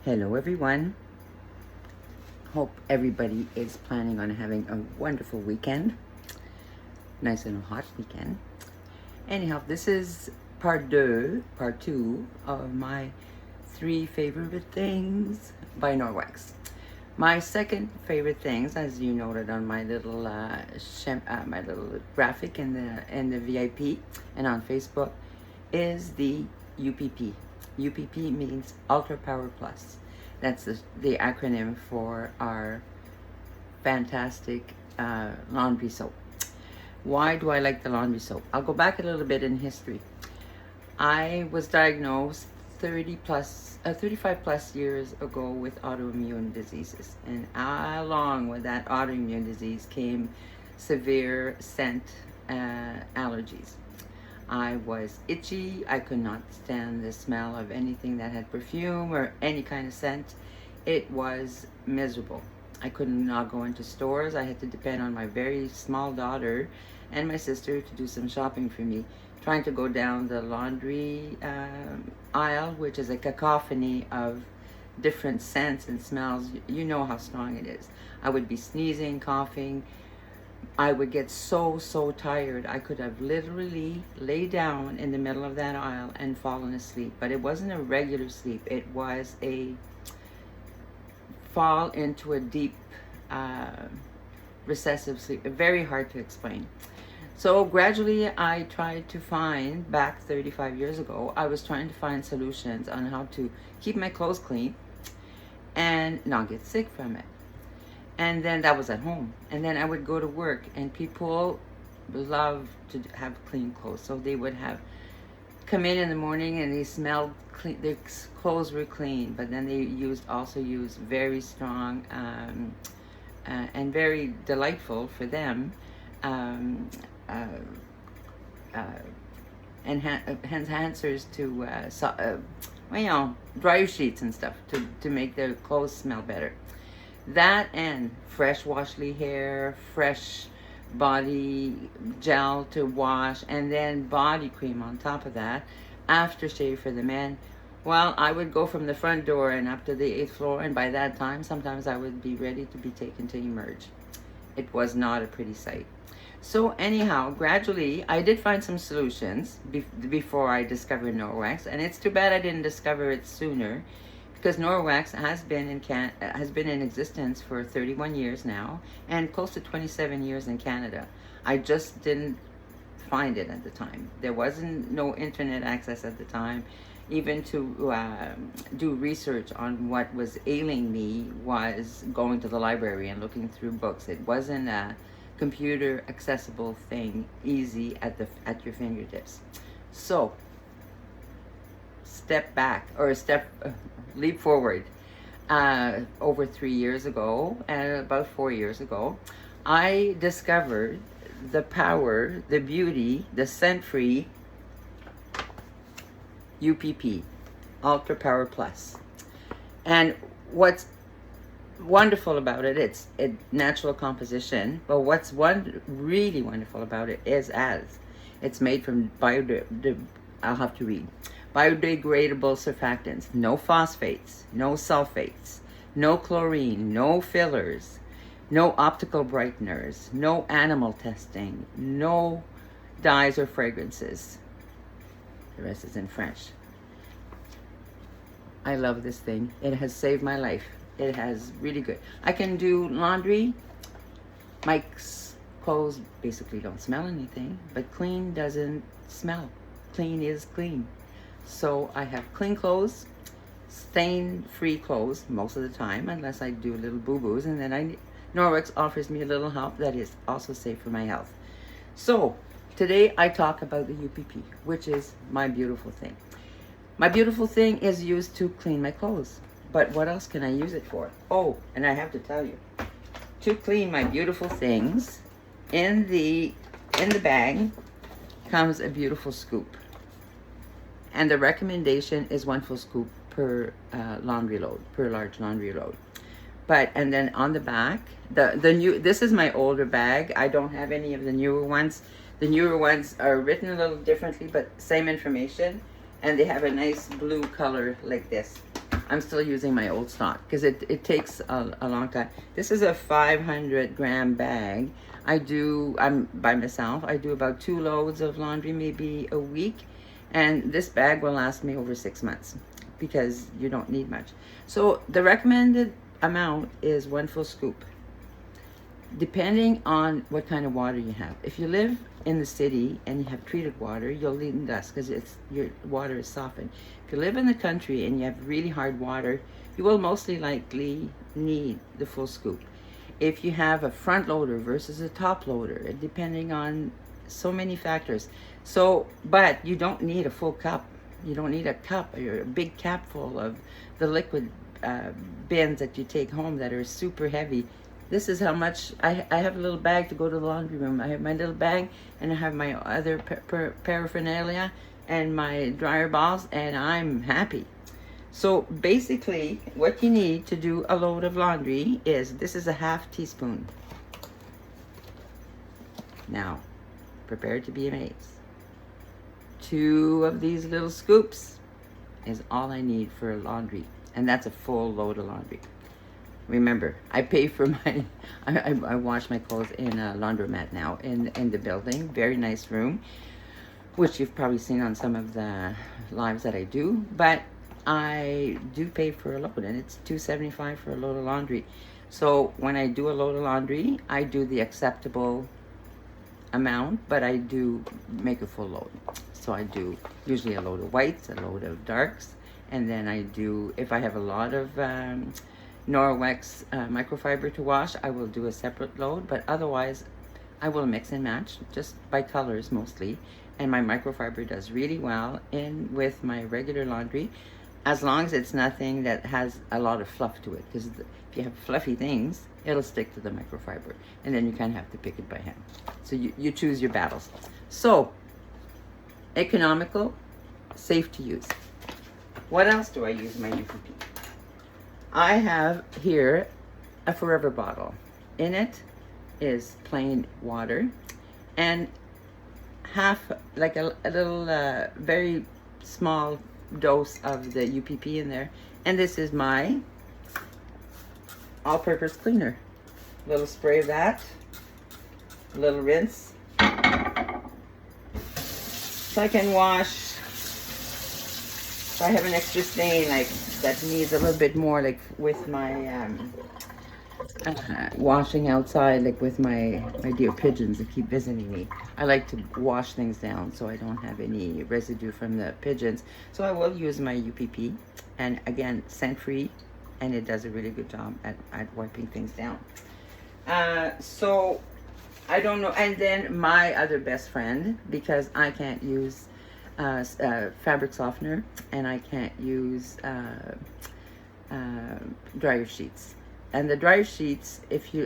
Hello everyone. Hope everybody is planning on having a wonderful weekend. Nice and hot weekend. Anyhow, this is part two of my 3 favorite things by Norwex. My second favorite things, as you noted on my little my little graphic in the VIP and on Facebook, is the UPP. UPP means Ultra Power Plus. That's the acronym for our fantastic laundry soap. Why do I like the laundry soap? I'll go back a little bit in history. I was diagnosed 35 plus years ago with autoimmune diseases, and along with that autoimmune disease came severe scent allergies. I was itchy. I could not stand the smell of anything that had perfume or any kind of scent. It was miserable. I could not go into stores. I had to depend on my very small daughter and my sister to do some shopping for me. Trying to go down the laundry aisle, which is a cacophony of different scents and smells. You know how strong it is. I would be sneezing, coughing. I would get so tired. I could have literally laid down in the middle of that aisle and fallen asleep. But it wasn't a regular sleep. It was a fall into a deep recessive sleep. Very hard to explain. So gradually I tried to find, back 35 years ago, I was trying to find solutions on how to keep my clothes clean and not get sick from it. And then that was at home. And then I would go to work, and people love to have clean clothes. So they would come in the morning and they smelled clean, their clothes were clean, but then they also used very strong and very delightful for them enhancers to dryer sheets and stuff to make their clothes smell better. That and fresh washly hair, fresh body gel to wash, and then body cream on top of that, aftershave for the men. Well, I would go from the front door and up to the 8th floor, and by that time sometimes I would be ready to be taken to emerge. It was not a pretty sight. So anyhow, gradually I did find some solutions before I discovered Norwex, and it's too bad I didn't discover it sooner, because Norwex has been in existence for 31 years now, and close to 27 years in Canada. I just didn't find it at the time. There wasn't no internet access at the time. Even to do research on what was ailing me was going to the library and looking through books. It wasn't a computer accessible thing, easy at your fingertips. So leap forward. Over 3 years ago, about 4 years ago, I discovered the power, the beauty, the scent-free UPP, Ultra Power Plus. And what's wonderful about it, it's a natural composition, but what's really wonderful about it is it's made from biodegradable surfactants, no phosphates, no sulfates, no chlorine, no fillers, no optical brighteners, no animal testing, no dyes or fragrances. The rest is in French. I love this thing. It has saved my life. It has really good. I can do laundry. My clothes basically don't smell anything, but clean doesn't smell. Clean is clean. So I have clean clothes, stain-free clothes most of the time, unless I do little boo-boos, and then Norwex offers me a little help that is also safe for my health. So today I talk about the UPP, which is my beautiful thing. My beautiful thing is used to clean my clothes. But what else can I use it for? Oh, and I have to tell you, to clean my beautiful things, in the bag comes a beautiful scoop. And the recommendation is 1 full scoop per large laundry load. And then on the back, this is my older bag. I don't have any of the newer ones. The newer ones are written a little differently, but same information. And they have a nice blue color like this. I'm still using my old stock because it takes a long time. This is a 500-gram bag. I'm by myself. I do about 2 loads of laundry maybe a week. And this bag will last me over 6 months because you don't need much. So the recommended amount is 1 full scoop, depending on what kind of water you have. If you live in the city and you have treated water, you'll need less because your water is softened. If you live in the country and you have really hard water, you will mostly likely need the full scoop. If you have a front loader versus a top loader, depending on so many factors. So, but you don't need a full cup. You don't need a cup or a big cap full of the liquid bins that you take home that are super heavy. This is how much I have a little bag to go to the laundry room. I have my little bag and I have my other paraphernalia and my dryer balls, and I'm happy. So basically what you need to do a load of laundry is, this is a 1/2 teaspoon. Now, prepare to be amazed. 2 of these little scoops is all I need for laundry, and that's a full load of laundry. Remember, I pay for my, I wash my clothes in a laundromat now in the building. Very nice room, which you've probably seen on some of the lives that I do. But I do pay for a load, and it's $2.75 for a load of laundry. So when I do a load of laundry, I do the acceptable amount, but I do make a full load. So I do usually a load of whites, a load of darks, and then I do, if I have a lot of Norwex microfiber to wash, I will do a separate load, but otherwise I will mix and match just by colors mostly, and my microfiber does really well in with my regular laundry, as long as it's nothing that has a lot of fluff to it, because if you have fluffy things, it'll stick to the microfiber, and then you kind of have to pick it by hand. So you choose your battles. So economical, safe to use. What else do I use my UPP? I have here a Forever bottle. In it is plain water and half, like a little very small dose of the UPP in there. And this is my all-purpose cleaner. A little spray of that, a little rinse. So I can wash, if I have an extra stain like that needs a little bit more, like with my washing outside, like with my dear pigeons that keep visiting me. I like to wash things down so I don't have any residue from the pigeons. So I will use my UPP, and again, scent-free, and it does a really good job at wiping things down. So I don't know. And then my other best friend, because I can't use fabric softener and I can't use dryer sheets. And the dryer sheets,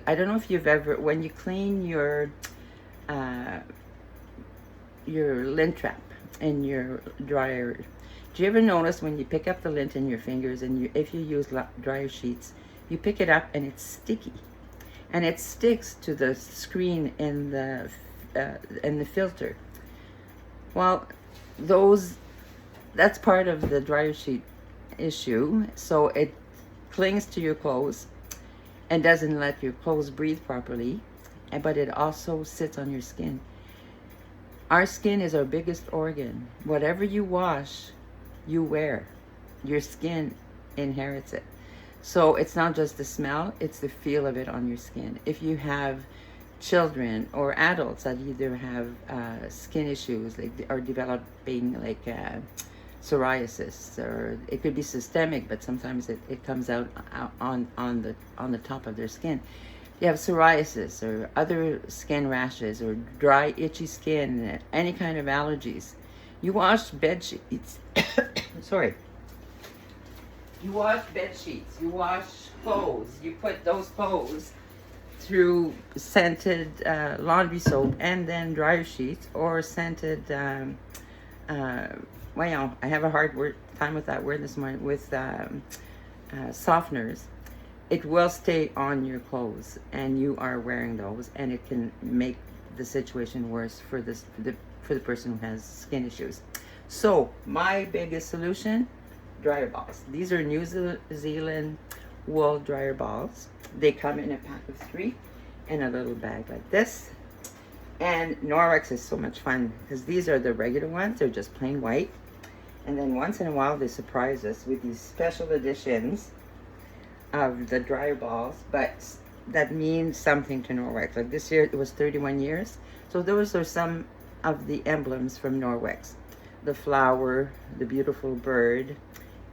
I don't know if you've ever, when you clean your lint trap in your dryer, do you ever notice when you pick up the lint in your fingers and if you use dryer sheets, you pick it up and it's sticky, and it sticks to the screen in the filter? Well, that's part of the dryer sheet issue. So it clings to your clothes and doesn't let your clothes breathe properly, but it also sits on your skin. Our skin is our biggest organ. Whatever you wash, you wear. Your skin inherits it. So it's not just the smell, it's the feel of it on your skin. If you have children or adults that either have skin issues, like are developing like psoriasis, or it could be systemic, but sometimes it comes out on the top of their skin. You have psoriasis or other skin rashes or dry itchy skin, any kind of allergies. You wash bed sheets. Sorry. You wash bed sheets, you wash clothes, you put those clothes through scented laundry soap and then dryer sheets, or scented, well, I have a hard time with that word this morning, with softeners. It will stay on your clothes and you are wearing those, and it can make the situation worse for the person who has skin issues. So my biggest solution, dryer balls. These are New Zealand wool dryer balls. They come in a pack of 3 in a little bag like this. And Norwex is so much fun because these are the regular ones. They're just plain white. And then once in a while they surprise us with these special editions of the dryer balls, but that means something to Norwex. Like this year it was 31 years. So those are some of the emblems from Norwex. The flower, the beautiful bird,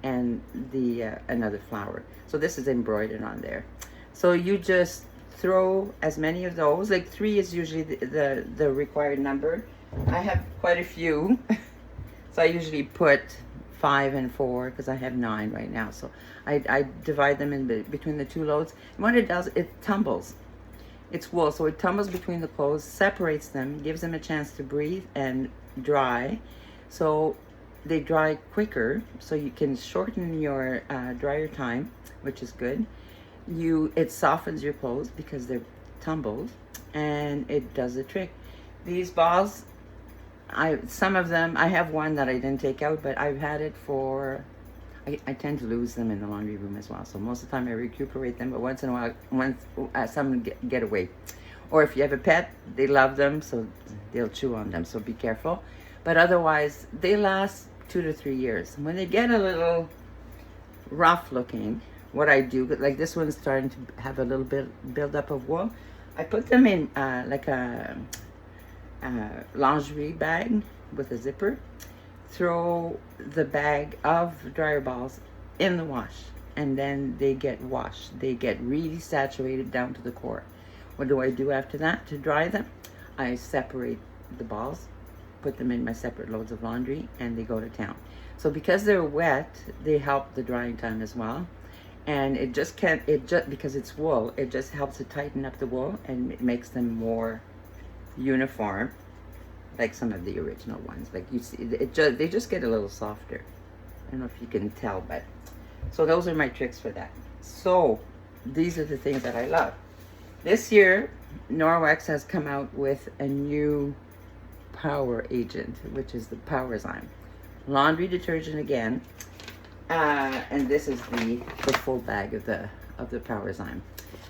and the another flower. So this is embroidered on there. So you just throw as many of those. Like 3 is usually the required number. I have quite a few. So I usually put 5 and 4 because I have 9 right now. So I divide them in between the 2 loads. And what it does, it tumbles. It's wool, so it tumbles between the clothes, separates them, gives them a chance to breathe and dry. So they dry quicker, so you can shorten your dryer time, which is good. It softens your clothes because they're tumbled, and it does the trick. These balls, some of them, I have one that I didn't take out, but I've had it for, I tend to lose them in the laundry room as well. So most of the time I recuperate them, but once in a while, some get away. Or if you have a pet, they love them, so they'll chew on them, so be careful. But otherwise, they last 2 to 3 years. When they get a little rough looking, what I do, like this one's starting to have a little bit buildup of wool, I put them in like a lingerie bag with a zipper, throw the bag of dryer balls in the wash, and then they get washed. They get really saturated down to the core. What do I do after that to dry them? I separate the balls, put them in my separate loads of laundry, and they go to town. So because they're wet, they help the drying time as well. And it just because it's wool, it just helps to tighten up the wool, and it makes them more uniform, like some of the original ones. Like you see, they just get a little softer. I don't know if you can tell, but so those are my tricks for that. So these are the things that I love. This year, Norwex has come out with a new power agent, which is the Powerzyme laundry detergent again. And this is the full bag of the Powerzyme.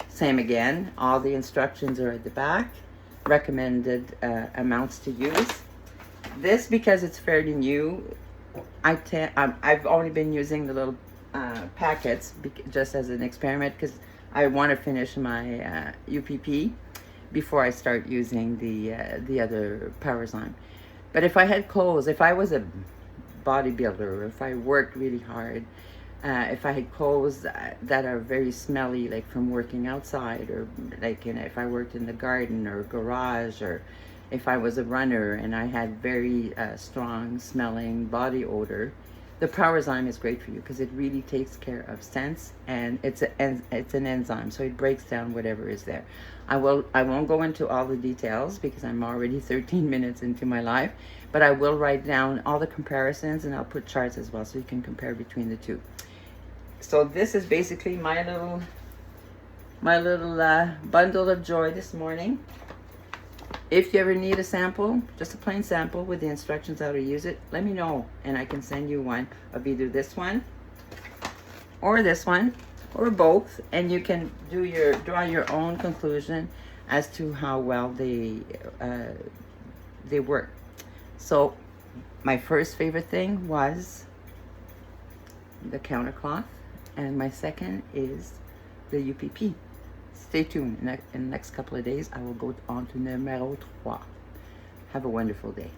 Same again, all the instructions are at the back. Recommended amounts to use. This, because it's fairly new, I've only been using the little packets just as an experiment, because I want to finish my UPP before I start using the other Powerzyme. But if I had clothes, if I was a bodybuilder, or if I worked really hard, if I had clothes that are very smelly, like from working outside, or like if I worked in the garden or garage, or if I was a runner and I had very strong smelling body odor, the Powerzyme is great for you because it really takes care of scents, and it's an enzyme, so it breaks down whatever is there. I won't go into all the details because I'm already 13 minutes into my life, but I will write down all the comparisons, and I'll put charts as well so you can compare between the two. So this is basically my little bundle of joy this morning. If you ever need a sample, just a plain sample with the instructions how to use it, let me know, and I can send you one of either this one or both, and you can draw your own conclusion as to how well they work. So my first favorite thing was the counter cloth, and my second is the UPP. Stay tuned. In the next couple of days, I will go on to numéro 3. Have a wonderful day.